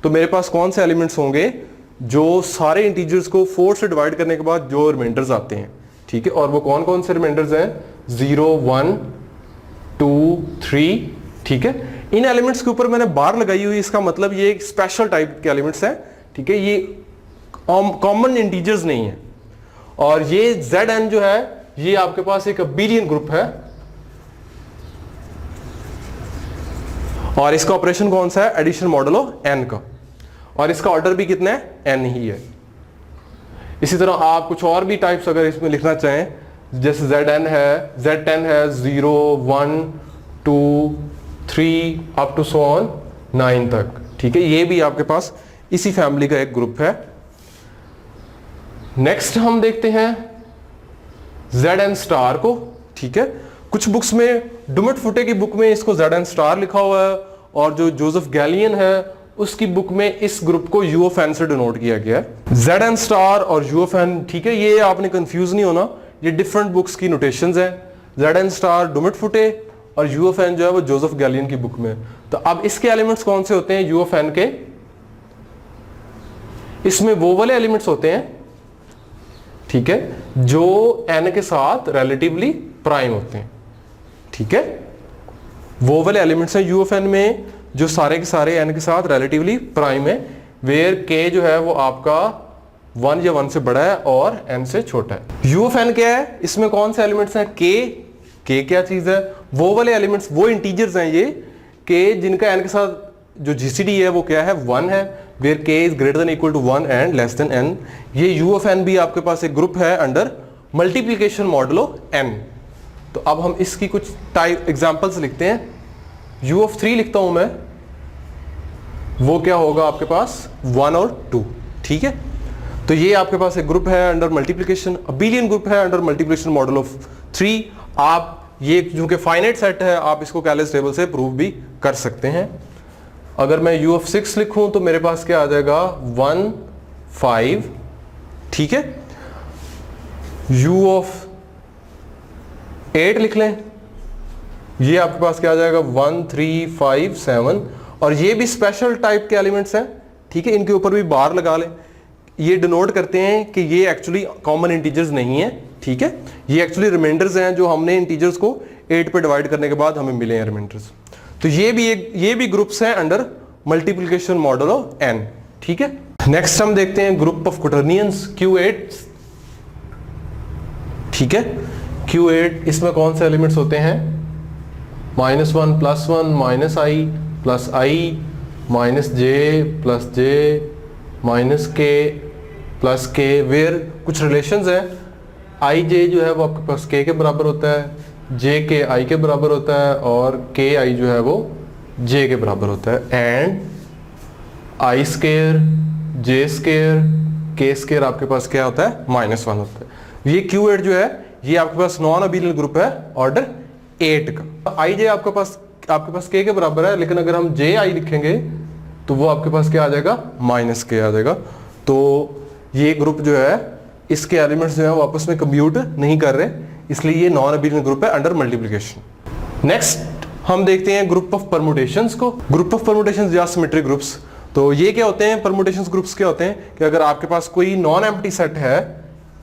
तो मेरे पास कौन से एलिमेंट्स होंगे, जो सारे इंटीजर्स को 4 से डिवाइड करने के बाद जो रिमाइंडर्स आते हैं, ठीक है। और वो कौन कौन से रिमाइंडर्स हैं, 0, 1, 2, 3, ठीक है। इन एलिमेंट्स के ऊपर मैंने बार लगाई हुई, इसका मतलब ये एक स्पेशल टाइप के एलिमेंट्स हैं, ठीक है, ये कॉमन इंटीजर्स नहीं है। और ये Zn जो है ये आपके पास एक अबेलियन ग्रुप है, और इसका ऑपरेशन कौन सा है, एडिशन मॉडुलो n का, और इसका ऑर्डर भी कितना है, n ही है। इसी तरह आप कुछ और भी टाइप्स अगर इसमें लिखना चाहें, जैसे Zn है, Z10 है, 0, 1, 2, 3 अप टू सो ऑन 9 तक, ठीक है। ये भी आपके पास इसी फैमिली का एक ग्रुप है। नेक्स्ट हम देखते हैं Zn स्टार को, ठीक है। कुछ बुक्स में, डुमट फुटे की बुक में इसको Zn स्टार लिखा हुआ है, और जो जोसेफ गैलियन है उसकी बुक में इस ग्रुप को U of n से डिनोट किया गया है। Zn स्टार और U of n, ठीक है, ये आपने कंफ्यूज नहीं होना, ये डिफरेंट बुक्स की नोटेशंस हैं। Zn स्टार डुमट फुटे और U of n जो है वो जोसेफ गैलियन की बुक में। तो अब इसके एलिमेंट्स कौन से होते हैं, U of n के, इसमें वो वाले एलिमेंट्स होते हैं, ठीक है, जो n के साथ रिलेटिवली प्राइम होते हैं, ठीक है। वो वाले एलिमेंट्स हैं U of n में जो सारे के सारे n के साथ रिलेटिवली प्राइम है, वेयर k जो है वो आपका 1 या 1 से बड़ा है और n से छोटा है। U of n क्या है, इसमें कौन से एलिमेंट्स हैं, k क्या चीज है, वो वाले एलिमेंट्स, वो इंटीजर्स हैं ये k जिनका n के साथ जो GCD है वो क्या है, 1 है, where k is greater than equal to 1 and less than n। ये U of n भी आपके पास एक ग्रुप है अंडर मल्टीप्लिकेशन मॉडुलो n। तो अब हम इसकी कुछ टाइप एग्जांपल्स लिखते हैं। U of 3 लिखता हूं मैं, वो क्या होगा आपके पास, 1 और 2, ठीक है। तो ये आपके पास एक ग्रुप है अंडर मल्टीप्लिकेशन, अबेलियन ग्रुप है अंडर मल्टीप्लिकेशन मॉडुलो 3। आप ये जो कि फाइनाइट सेट है, आप इसको कैलकुलस टेबल से प्रूव भी कर सकते हैं। अगर मैं U of 6 लिखूं तो मेरे पास क्या आ जाएगा, 1, 5, ठीक है। U of 8 लिख लें, ये आपके पास क्या आ जाएगा, 1, 3, 5, 7। और ये भी स्पेशल टाइप के एलिमेंट्स हैं, ठीक है, इनके ऊपर भी बार लगा लें। ये डिनोट करते हैं कि ये एक्चुअली कॉमन इंटीजर्स नहीं है, ठीक है, ये एक्चुअली रिमाइंडर्स हैं जो हमने इंटीजर्स को 8 पे डिवाइड करने के बाद हमें मिले हैं रिमाइंडर्स। तो ये भी ग्रुप्स हैं अंडर मल्टीप्लिकेशन मॉडुलो n, ठीक है। नेक्स्ट हम देखते हैं ग्रुप ऑफ क्वोटर्नियंस Q8, ठीक है। Q8 इसमें कौन से एलिमेंट्स होते हैं, -1 +1 -i +i -j +j -k plus के वेयर कुछ रिलेशंस हैं, आई जे जो है वो आपके पास के बराबर होता है, जे के आई के बराबर होता है और के आई जो है वो जे के बराबर होता है, and I square J square के स्केयर आपके पास क्या होता है -1 होता है। ये Q8 जो है ये आपके पास नॉन अबेलियन ग्रुप है ऑर्डर 8 का। आई जे आपके पास के बराबर है, लेकिन अगर हम जे आई लिखेंगे तो वो आपके पास क्या आ जाएगा -k आ जाएगा। तो ये ग्रुप जो है इसके एलिमेंट्स जो है वो आपस में कंप्यूट नहीं कर रहे, इसलिए ये नॉन अबेलियन ग्रुप है अंडर मल्टीप्लिकेशन। नेक्स्ट हम देखते हैं ग्रुप ऑफ परमुटेशंस को। ग्रुप ऑफ परमुटेशंस या सिमेट्रिक ग्रुप्स। तो ये क्या होते हैं परमुटेशंस ग्रुप्स क्या होते हैं कि अगर आपके पास कोई नॉन एम्प्टी सेट है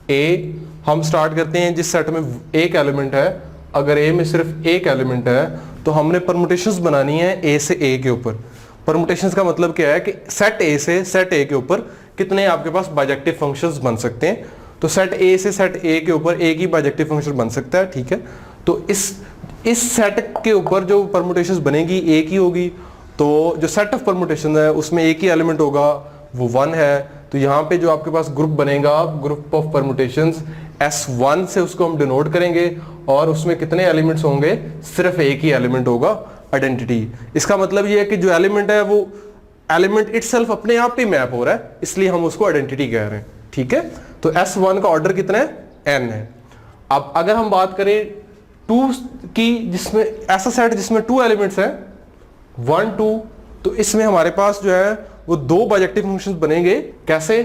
ए, हम स्टार्ट करते हैं जिस सेट में एक एलिमेंट है, अगर ए में सिर्फ एक एलिमेंट है तो हमने परमुटेशंस बनानी है ए से ए के ऊपर। परमुटेशंस का मतलब क्या है कि सेट ए से सेट ए के ऊपर कितने आपके पास बाइजेक्टिव फंक्शंस बन सकते हैं। तो सेट ए से सेट ए के ऊपर एक ही बाइजेक्टिव फंक्शन बन सकता है, ठीक है। तो इस सेट के ऊपर जो परमुटेशंस बनेगी एक ही होगी। तो जो सेट ऑफ परमुटेशन है उसमें एक ही एलिमेंट होगा, वो 1 है। तो यहाँ पे जो आपके पास ग्रुप बनेगा ग्रुप ऑफ परमुटेशंस S1 से उसको हम डिनोट करेंगे और उसमें कितने एलिमेंट्स होंगे, सिर्फ एक ही एलिमेंट होगा आइडेंटिटी। इसका मतलब ये है कि जो एलिमेंट है वो एलिमेंट इटसेल्फ अपने आप पे मैप हो रहा है, इसलिए हम उसको आइडेंटिटी कह रहे हैं, ठीक है। तो S1 का ऑर्डर कितना है n है। अब अगर हम बात करें 2 की, जिसमें ऐसा सेट जिसमें 2 एलिमेंट्स हैं 1 2, तो इसमें हमारे पास जो है वो 2 बाइजेक्टिव फंक्शंस बनेंगे। कैसे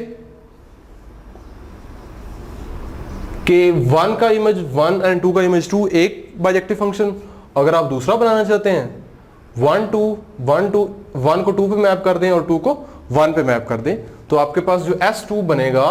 कि 1 का इमेज 1 एंड 2 का इमेज 2 एक बाइजेक्टिव फंक्शन। अगर आप दूसरा बनाना चाहते हैं 1 2 1 को 2 पे मैप कर दें और 2 को 1 पे मैप कर दें, तो आपके पास जो S2 बनेगा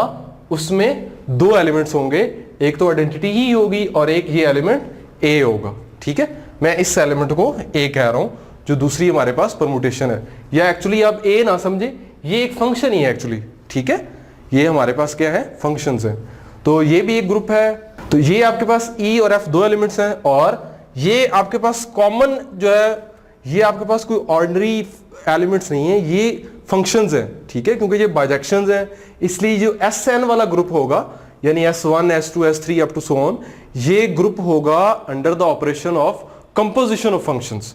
उसमें 2 एलिमेंट्स होंगे, एक तो आइडेंटिटी ही होगी और एक ये एलिमेंट A होगा, ठीक है। मैं इस एलिमेंट को A कह रहा हूं जो दूसरी हमारे पास परमुटेशन है, या एक्चुअली आप A ना समझे, ये एक फंक्शन ही है एक्चुअली, ठीक है। ये हमारे पास क्या है फंक्शंस हैं। तो ये भी एक ग्रुप है। तो ये आपके पास E और F 2 एलिमेंट्स हैं, और ये आपके पास कॉमन जो है ये आपके पास कोई ऑर्डिनरी एलिमेंट्स नहीं है, ये फंक्शंस हैं, ठीक है, क्योंकि ये बाइजेक्शंस हैं। इसलिए जो Sn वाला ग्रुप होगा यानी S1 S2 S3 up to so on, ये ग्रुप होगा under the operation of composition of functions,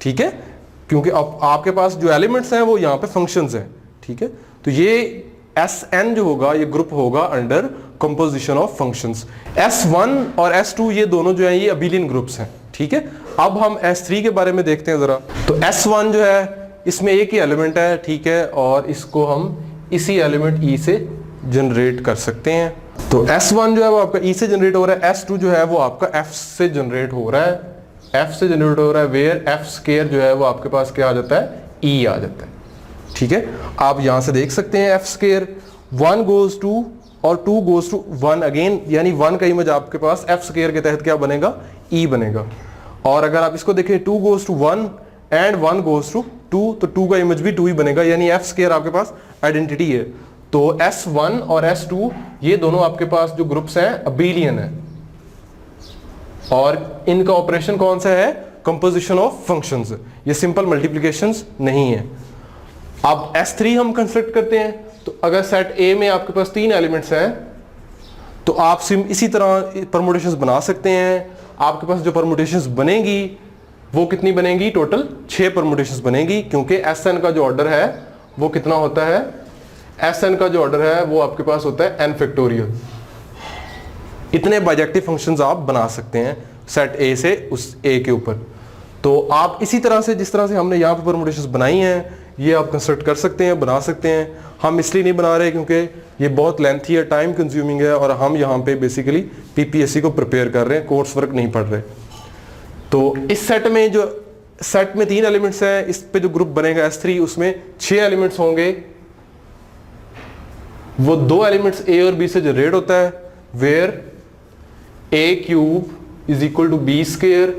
ठीक है, क्योंकि आपके पास जो एलिमेंट्स हैं वो यहाँ पे फंक्शंस हैं, ठीक है। तो ये Sn जो होगा ये ग्रुप होगा under composition of functions. S1 और S2 ये दोनों जो है ये अबेलियन ग्रुप्स हैं, ठीक है। अब हम S3 के बारे में देखते हैं जरा। तो S1 जो है इसमें एक ही एलिमेंट है, ठीक है, और इसको हम इसी एलिमेंट E से जनरेट कर सकते हैं। तो S1 जो है वो आपका E से जनरेट हो रहा है, S2 जो है वो आपका F से जनरेट हो रहा है, F से जनरेट हो रहा है, वेयर F स्केयर जो है वो आपके पास क्या आ जाता है E आ जाता है, ठीक है। आप यहां से देख सकते हैं F स्केयर 1 goes to और 2 goes to 1 अगेन, यानी 1 का इमेज आपके पास F स्केयर के तहत क्या बनेगा E बनेगा। और अगर आप इसको देखें 2 goes to 1 and 1 goes to 2, तो 2 का इमेज भी 2 ही बनेगा, यानी F स्केयर आपके पास आइडेंटिटी है। तो S1 और S2 ये दोनों आपके पास जो ग्रुप्स हैं अबेलियन है, और इनका ऑपरेशन कौन सा है कंपोजिशन ऑफ फंक्शंस, ये सिंपल मल्टीप्लिकेशंस नहीं है। अब S3 हम कंस्ट्रक्ट करते हैं। तो अगर सेट A में आपके पास 3 एलिमेंट्स हैं तो आप इसी तरह परमुटेशंस बना सकते हैं। आपके पास जो परमुटेशंस बनेगी वो कितनी बनेगी, टोटल 6 परमुटेशंस बनेगी, क्योंकि Sn का जो ऑर्डर है वो कितना होता है, Sn का जो ऑर्डर है वो आपके पास होता है n फैक्टोरियल। इतने बाइजेक्टिव फंक्शंस आप बना सकते हैं सेट A से उस A के ऊपर। तो आप इसी तरह से जिस तरह से हमने यहाँ पे परमुटेशंस बनाई हैं ये आप कंस्ट्रक्ट कर सकते हैं, बना सकते हैं। हम इसलिए नहीं बना रहे क्योंकि ये बहुत लेंथी है, टाइम कंज्यूमिंग है, और हम यहाँ पे बेसिकली PPSC को प्रिपेयर कर रहे हैं, कोर्स वर्क नहीं पढ़ रहे। तो इस सेट में जो सेट में 3 एलिमेंट्स हैं, इस पे जो ग्रुप बनेगा S3 उसमें 6 एलिमेंट्स होंगे। वो 2 एलिमेंट्स A और B से जनरेट होता है, where A cube is equal to B square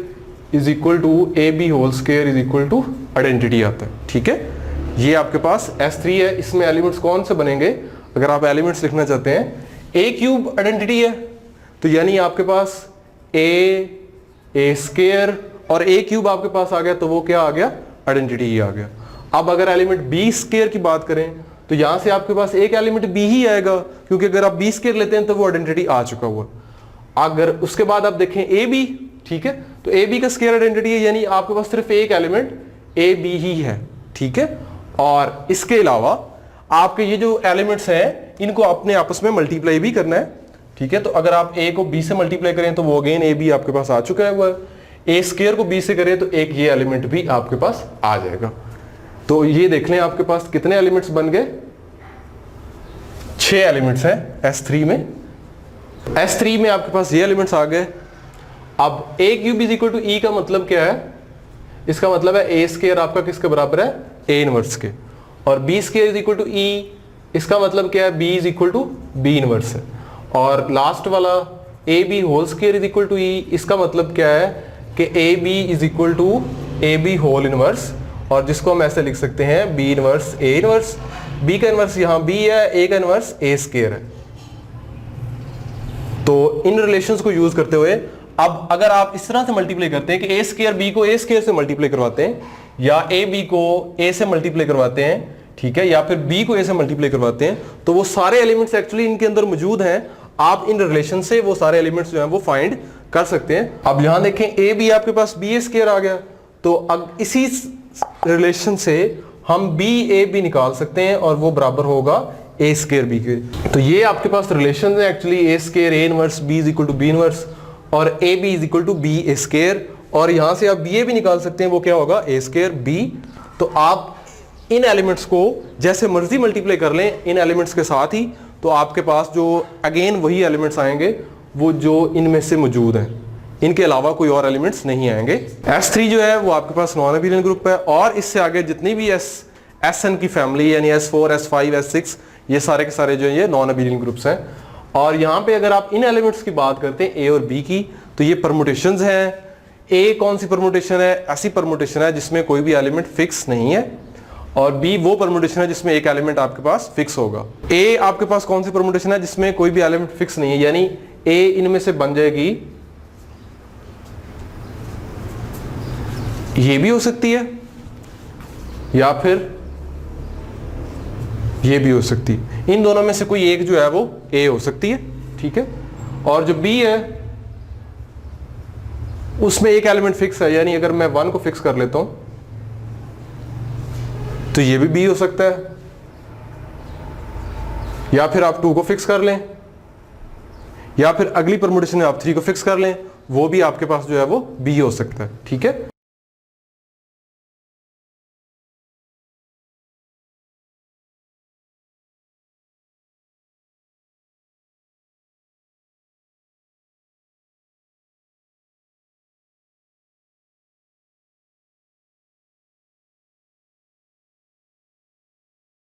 is equal to AB whole square is equal to identity आता है, ठीक है। ये आपके पास S3 है। इसमें एलिमेंट्स कौन से बनेंगे, अगर आप एलिमेंट्स लिखना चाहते हैं, A क्यूब आइडेंटिटी है, तो यानी आपके पास A स्क्वायर और A क्यूब आपके पास आ गया, तो वो क्या आ गया, आइडेंटिटी ही आ गया। अब अगर एलिमेंट B स्क्वायर की बात करें तो यहां से आपके पास एक एलिमेंट बी ही आएगा, क्योंकि अगर आप बी स्क्वायर लेते हैं तो वो आइडेंटिटी आ चुका हुआ। अगर उसके बाद आप देखें ए बी, ठीक है, तो ए बी का स्क्वायर आइडेंटिटी है, यानी आपके पास सिर्फ एक एलिमेंट ए बी ही है, ठीक है। और इसके अलावा आपके ये जो एलिमेंट्स हैं इनको अपने आपस में मल्टीप्लाई भी करना है, ठीक है। तो अगर आप ए को बी से मल्टीप्लाई करें तो वो अगेन ए बी आपके पास आ चुका है, वो ए स्क्वायर को बी से करें तो एक ये एलिमेंट भी आपके पास आ जाएगा। तो ये देख लें आपके पास कितने एलिमेंट्स बन गए, 6 एलिमेंट्स हैं S3 में। S3 में आपके पास ये एलिमेंट्स आ गए। अब ए क्यूब इज इक्वल टू ई का मतलब क्या है, इसका मतलब है ए स्क्वायर आपका किसके बराबर है, ए इनवर्स के, और B square is equal to E, इसका मतलब क्या है, B is equal to B inverse है। और लास्ट वाला A B whole square is equal to E, इसका मतलब क्या है कि A B is equal to A B whole inverse, और जिसको हम ऐसे लिख सकते हैं B inverse A inverse. B का इनवर्स यहाँ बी है, ए का इनवर्स ए स्क्वायर है। तो इन रिलेशंस को यूज करते हुए अब अगर आप इस तरह से मल्टीप्लाई करते हैं कि ए स्क्वायर बी को ए स्क्वायर से मल्टीप्लाई करवाते हैं, या ए बी को ए से मल्टीप्लाई करवाते हैं, ठीक है, या फिर बी को ए से मल्टीप्लाई करवाते हैं, तो वो सारे एलिमेंट्स एक्चुअली इनके अंदर मौजूद हैं। आप इन रिलेशन से वो सारे एलिमेंट्स जो हैं वो फाइंड कर सकते हैं। अब यहां देखें ए बी आपके पास बी ए स्क्वायर आ गया, तो अब इसी रिलेशन से हम बी ए बी निकाल सकते हैं और वो बराबर होगा ए स्क्वायर बी के। तो ये आपके पास रिलेशन है actually, A square A inverse B is equal to B inverse, और A B is equal to B A square, और यहां से आप बी ए भी निकाल सकते हैं, वो क्या होगा, ए स्क्वायर बी। तो आप इन एलिमेंट्स को जैसे मर्जी मल्टीप्लाई कर लें इन एलिमेंट्स के साथ ही, तो आपके पास जो अगेन वही एलिमेंट्स आएंगे वो जो इनमें से मौजूद हैं, इनके अलावा कोई और एलिमेंट्स नहीं आएंगे। S3 जो है वो आपके पास नॉन अबेलियन ग्रुप है, और इससे आगे जितनी भी SN की फैमिली यानी S4 S5 S6 ये सारे के सारे जो है ये नॉन अबेलियन ग्रुप्स हैं। और यहाँ पे अगर आप इन एलिमेंट्स की बात करते हैं ए और बी की, तो ये परमुटेशंस हैं। ए कौन सी परमुटेशन है, ऐसी परमुटेशन है जिसमें कोई भी एलिमेंट फिक्स नहीं है, और बी वो परमुटेशन है जिसमें एक एलिमेंट आपके पास फिक्स होगा। ए आपके पास कौन सी परमुटेशन है जिसमें कोई भी एलिमेंट फिक्स नहीं है, यानी ए इनमें से बन जाएगी, ये भी हो सकती है या फिर ये भी हो सकती है, इन दोनों में से कोई एक जो है वो ए हो सकती है, ठीक है। और जो बी है उसमें एक एलिमेंट फिक्स है, यानी अगर मैं 1 को फिक्स कर लेता हूं तो ये भी बी हो सकता है, या फिर आप 2 को फिक्स कर लें, या फिर अगली परमुटेशन में आप 3 को फिक्स कर लें, वो भी आपके पास जो है वो बी हो सकता है, ठीक है।